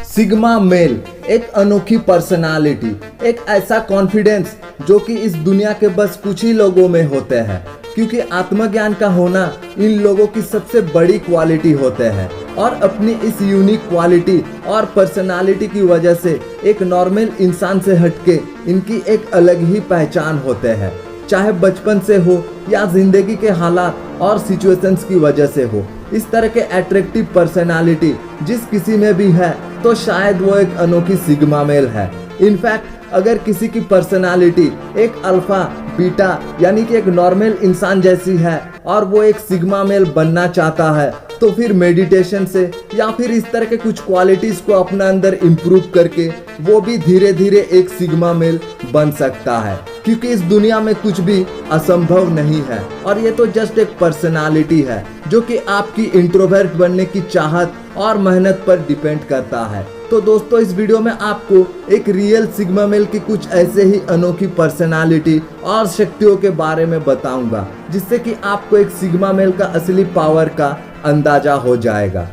Sigma male एक अनोखी personality, एक ऐसा कॉन्फिडेंस जो कि इस दुनिया के बस कुछ ही लोगों में होते हैं, क्योंकि आत्मज्ञान का होना इन लोगों की सबसे बड़ी क्वालिटी होते हैं। और अपनी इस यूनिक क्वालिटी और पर्सनालिटी की वजह से एक नॉर्मल इंसान से हटके इनकी एक अलग ही पहचान होते हैं, चाहे बचपन से हो या जिंदगी के हालात और सिचुएशंस की वजह से हो। इस तरह के अट्रैक्टिव पर्सनालिटी जिस किसी में भी है तो शायद वो एक अनोखी सिग्मा मेल है। इनफैक्ट अगर किसी की पर्सनालिटी एक अल्फा बीटा यानी कि एक नॉर्मल इंसान जैसी है और वो एक सिग्मा मेल बनना चाहता है तो फिर मेडिटेशन से या फिर इस तरह के कुछ क्वालिटीज को अपना अंदर इम्प्रूव करके वो भी धीरे धीरे एक सिग्मा मेल बन सकता है, क्योंकि इस दुनिया में कुछ भी असंभव नहीं है। और ये तो जस्ट एक पर्सनालिटी है जो कि आपकी इंट्रोवर्ट बनने की चाहत और मेहनत पर डिपेंड करता है। तो दोस्तों, इस वीडियो में आपको एक रियल सिग्मा मेल की कुछ ऐसे ही अनोखी पर्सनालिटी और शक्तियों के बारे में बताऊंगा, जिससे कि आपको एक सिग्मा मेल का असली पावर का अंदाजा हो जाएगा।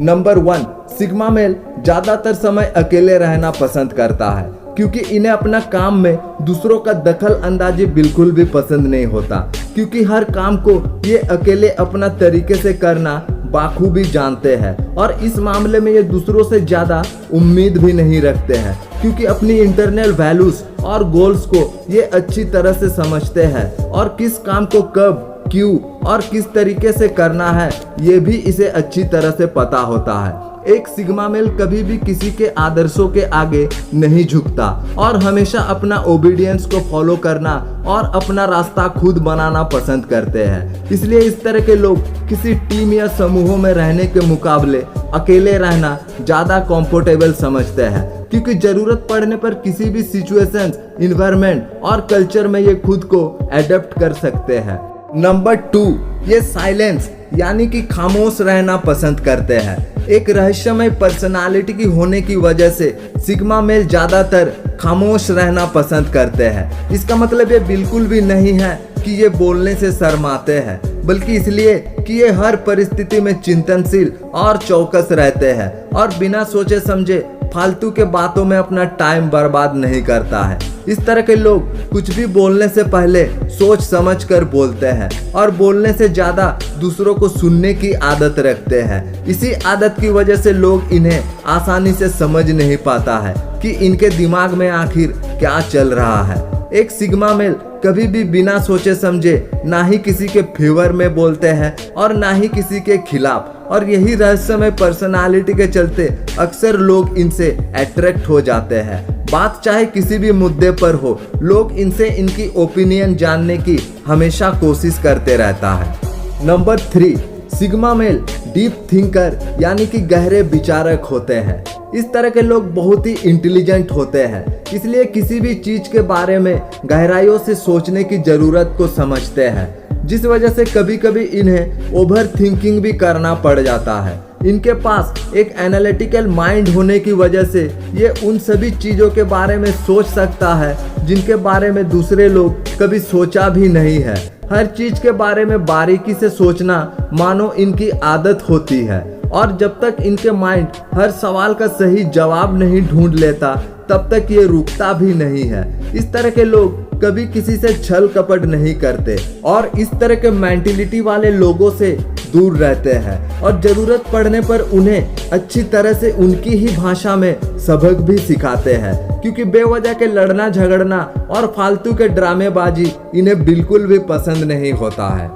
नंबर 1, सिग्मा मेल ज्यादातर समय अकेले रहना पसंद करता है, क्योंकि इन्हें अपना काम में दूसरों का दखल अंदाजी बिल्कुल भी पसंद नहीं होता, क्योंकि हर काम को ये अकेले अपना तरीके से करना बाखूबी जानते हैं। और इस मामले में ये दूसरों से ज्यादा उम्मीद भी नहीं रखते हैं, क्योंकि अपनी इंटरनल वैल्यूज और गोल्स को ये अच्छी तरह से समझते हैं और किस काम को कब, क्यों और किस तरीके से करना है ये भी इसे अच्छी तरह से पता होता है। एक सिग्मा मेल कभी भी किसी के आदर्शों के आगे नहीं झुकता और हमेशा अपना ओबीडियंस को फॉलो करना और अपना रास्ता खुद बनाना पसंद करते हैं। इसलिए इस तरह के लोग किसी टीम या समूहों में रहने के मुकाबले अकेले रहना ज़्यादा कंफर्टेबल समझते हैं, क्योंकि ज़रूरत पड़ने पर किसी भी सिचुएशंस, इन्वायरमेंट और कल्चर में ये खुद को एडेप्ट कर सकते हैं। नंबर 2, ये साइलेंस यानी कि खामोश रहना पसंद करते हैं। एक रहस्यमय पर्सनालिटी की होने की वजह से सिग्मा मेल ज्यादातर खामोश रहना पसंद करते हैं। इसका मतलब ये बिल्कुल भी नहीं है कि ये बोलने से शर्माते हैं, बल्कि इसलिए कि ये हर परिस्थिति में चिंतनशील और चौकस रहते हैं और बिना सोचे समझे फालतू के बातों में अपना टाइम बर्बाद नहीं करता है। इस तरह के लोग कुछ भी बोलने से पहले सोच समझ कर बोलते हैं और बोलने से ज्यादा दूसरों को सुनने की आदत रखते हैं। इसी आदत की वजह से लोग इन्हें आसानी से समझ नहीं पाता है कि इनके दिमाग में आखिर क्या चल रहा है। एक सिग्मा मेल कभी भी बिना सोचे समझे ना ही किसी के फेवर में बोलते हैं और ना ही किसी के खिलाफ, और यही रहस्यमय पर्सनालिटी के चलते अक्सर लोग इनसे अट्रैक्ट हो जाते हैं। बात चाहे किसी भी मुद्दे पर हो, लोग इनसे इनकी ओपिनियन जानने की हमेशा कोशिश करते रहता है। Number 3, sigma male deep thinker यानी कि गहरे विचारक होते हैं। इस तरह के लोग बहुत ही इंटेलिजेंट होते हैं, इसलिए किसी भी चीज के बारे में गहराइयों से सोचने की जरूरत को समझते हैं, जिस वजह से कभी कभी इन्हें ओवर थिंकिंग भी करना पड़ जाता है। इनके पास एक एनालिटिकल माइंड होने की वजह से ये उन सभी चीज़ों के बारे में सोच सकता है जिनके बारे में दूसरे लोग कभी सोचा भी नहीं है। हर चीज़ के बारे में बारीकी से सोचना मानो इनकी आदत होती है, और जब तक इनके माइंड हर सवाल का सही जवाब नहीं ढूंढ लेता तब तक ये रुकता भी नहीं है। इस तरह के लोग कभी किसी से छल कपट नहीं करते और इस तरह के मेंटालिटी वाले लोगों से दूर रहते हैं, और जरूरत पड़ने पर उन्हें अच्छी तरह से उनकी ही भाषा में सबक भी सिखाते हैं, क्योंकि बेवजह के लड़ना झगड़ना और फालतू के ड्रामेबाजी इन्हें बिल्कुल भी पसंद नहीं होता है।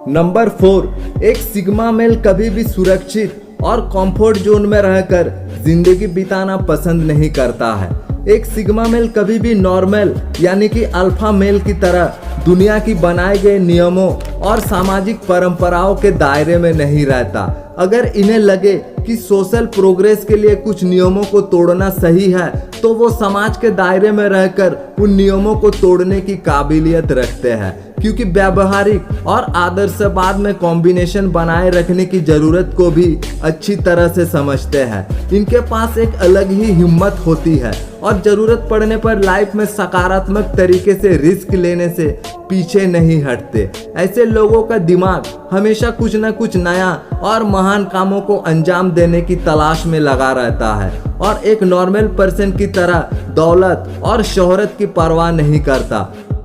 नंबर 4, एक सिग्मा मेल कभी भी सुरक्षित और कंफर्ट जोन में रहकर जिंदगी बिताना पसंद नहीं करता है। एक सिग्मा मेल कभी भी नॉर्मल यानी कि अल्फा मेल की तरह दुनिया की बनाए गए नियमों और सामाजिक परंपराओं के दायरे में नहीं रहता। अगर इन्हें लगे कि सोशल प्रोग्रेस के लिए कुछ नियमों को तोड़ना सही है तो वो समाज के दायरे में रहकर उन नियमों को तोड़ने की काबिलियत रखते हैं। क्योंकि व्यावहारिक और आदर्शवाद में कॉम्बिनेशन बनाए रखने की जरूरत को भी अच्छी तरह से समझते हैं। इनके पास एक अलग ही हिम्मत होती है और जरूरत पड़ने पर लाइफ में सकारात्मक तरीके से रिस्क लेने से पीछे नहीं हटते। ऐसे लोगों का दिमाग हमेशा कुछ न कुछ नया और महान कामों को अंजाम देने की तलाश में लगा रहता है और एक नॉर्मल पर्सन की तरह दौलत और शोहरत की परवाह नहीं करता,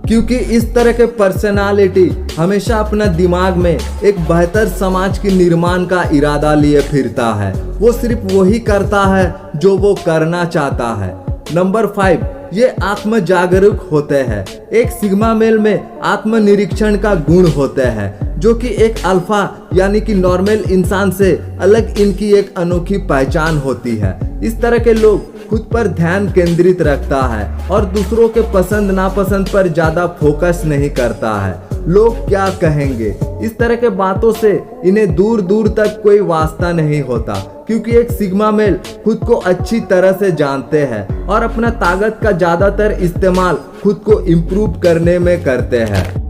क्योंकि इस तरह के पर्सनालिटी हमेशा अपना दिमाग में एक बेहतर समाज के निर्माण का इरादा लिए फिरता है। वो सिर्फ वही करता है जो वो करना चाहता है। नंबर 5, ये आत्म जागरूक होते हैं। एक सिग्मा मेल में आत्मनिरीक्षण का गुण होते हैं, जो कि एक अल्फा यानी कि नॉर्मल इंसान से अलग इनकी एक अनोखी पहचान होती है। इस तरह के लोग खुद पर ध्यान केंद्रित रखता है और दूसरों के पसंद नापसंद पर ज्यादा फोकस नहीं करता है। लोग क्या कहेंगे, इस तरह के बातों से इन्हें दूर दूर तक कोई वास्ता नहीं होता, क्योंकि एक सिग्मा मेल खुद को अच्छी तरह से जानते हैं और अपना ताकत का ज्यादातर इस्तेमाल खुद को इम्प्रूव करने में करते हैं।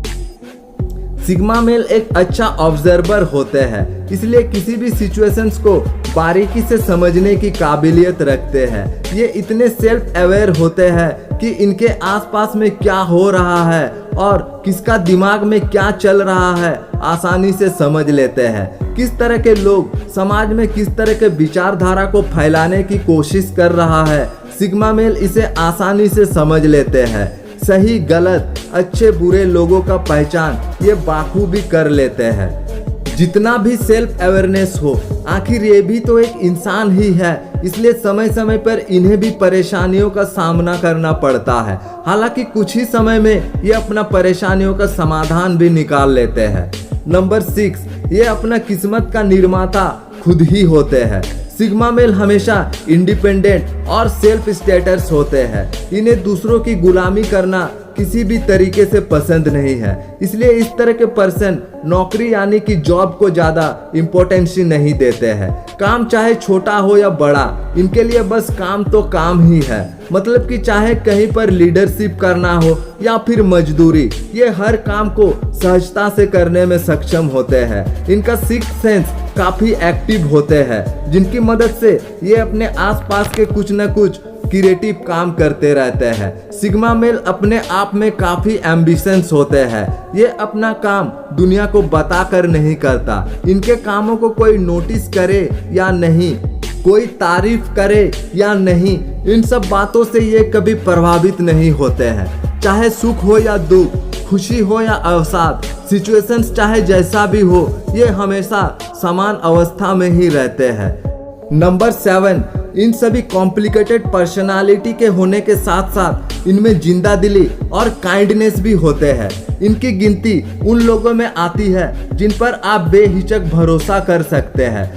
सिग्मा मेल एक अच्छा ऑब्जर्वर होते हैं, इसलिए किसी भी सिचुएशंस को बारीकी से समझने की काबिलियत रखते हैं। ये इतने सेल्फ अवेयर होते हैं कि इनके आसपास में क्या हो रहा है और किसका दिमाग में क्या चल रहा है आसानी से समझ लेते हैं। किस तरह के लोग समाज में किस तरह के विचारधारा को फैलाने की कोशिश कर रहा है, सिग्मा मेल इसे आसानी से समझ लेते हैं। सही गलत अच्छे बुरे लोगों का पहचान ये बाखूबी कर लेते हैं। जितना भी सेल्फ अवेयरनेस हो, आखिर ये भी तो एक इंसान ही है, इसलिए समय समय पर इन्हें भी परेशानियों का सामना करना पड़ता है। हालांकि कुछ ही समय में ये अपना परेशानियों का समाधान भी निकाल लेते हैं। नंबर 6, ये अपना किस्मत का निर्माता खुद ही होते हैं। सिग्मा मेल हमेशा इंडिपेंडेंट और सेल्फ स्टेटस होते हैं। इन्हें दूसरों की गुलामी करना किसी भी तरीके से पसंद नहीं है, इसलिए इस तरह के पर्सन नौकरी यानी कि जॉब को ज्यादा इम्पोर्टेंस नहीं देते हैं। काम चाहे छोटा हो या बड़ा, इनके लिए बस काम तो काम ही है। मतलब कि चाहे कहीं पर लीडरशिप करना हो या फिर मजदूरी, ये हर काम को सहजता से करने में सक्षम होते हैं। इनका सिक्स्थ सेंस काफी एक्टिव होते हैं, जिनकी मदद से ये अपने आसपास के कुछ न कुछ क्रिएटिव काम करते रहते हैं। सिग्मा मेल अपने आप में काफी एम्बिशंस होते हैं। ये अपना काम दुनिया को बताकर नहीं करता। इनके कामों को कोई नोटिस करे या नहीं, कोई तारीफ करे या नहीं, इन सब बातों से ये कभी प्रभावित नहीं होते हैं। चाहे सुख हो या दुख, खुशी हो या अवसाद, सिचुएशंस चाहे जैसा भी हो, ये हमेशा समान अवस्था में ही रहते हैं। नंबर 7, इन सभी कॉम्प्लिकेटेड पर्सनालिटी के होने के साथ साथ इनमें जिंदा दिली और काइंडनेस भी होते हैं। इनकी गिनती उन लोगों में आती है जिन पर आप बेहिचक भरोसा कर सकते हैं।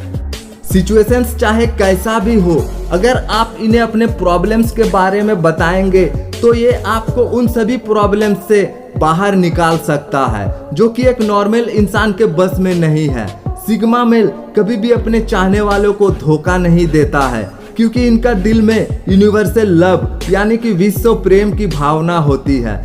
सिचुएशंस चाहे कैसा भी हो, अगर आप इन्हें अपने प्रॉब्लम्स के बारे में बताएंगे तो ये आपको उन सभी प्रॉब्लम्स से बाहर निकाल सकता है, जो कि एक नॉर्मल इंसान के बस में नहीं है। सिग्मा मेल कभी भी अपने चाहने वालों को धोखा नहीं देता है, क्योंकि इनका दिल में यूनिवर्सल लव यानी कि विश्व प्रेम की भावना होती है।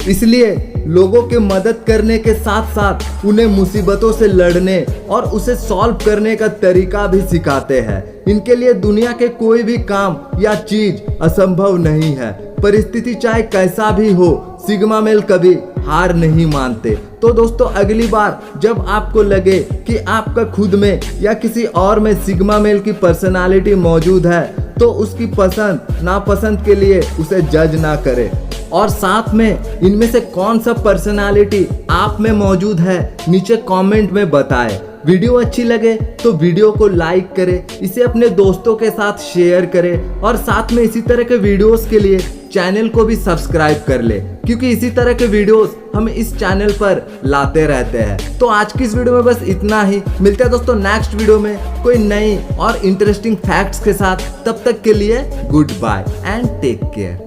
इसलिए लोगों की मदद करने के साथ साथ उन्हें मुसीबतों से लड़ने और उसे सॉल्व करने का तरीका भी सिखाते हैं। इनके लिए दुनिया के कोई भी काम या चीज असंभव नहीं है। परिस्थिति चाहे कैसा भी हो, सिग्मा मेल कभी हार नहीं मानते। तो दोस्तों, अगली बार जब आपको लगे कि आपका खुद में या किसी और में सिग्मा मेल की पर्सनालिटी मौजूद है, तो उसकी पसंद नापसंद के लिए उसे जज ना करें। और साथ में इनमें से कौन सा पर्सनालिटी आप में मौजूद है, नीचे कमेंट में बताएं। वीडियो अच्छी लगे तो वीडियो को लाइक करें, इसे अपने दोस्तों के साथ शेयर करें और साथ में इसी तरह के वीडियोस के लिए चैनल को भी सब्सक्राइब कर ले, क्योंकि इसी तरह के वीडियोस हम इस चैनल पर लाते रहते हैं। तो आज की इस वीडियो में बस इतना ही। मिलते हैं दोस्तों नेक्स्ट वीडियो में कोई नई और इंटरेस्टिंग फैक्ट्स के साथ। तब तक के लिए good bye and take care.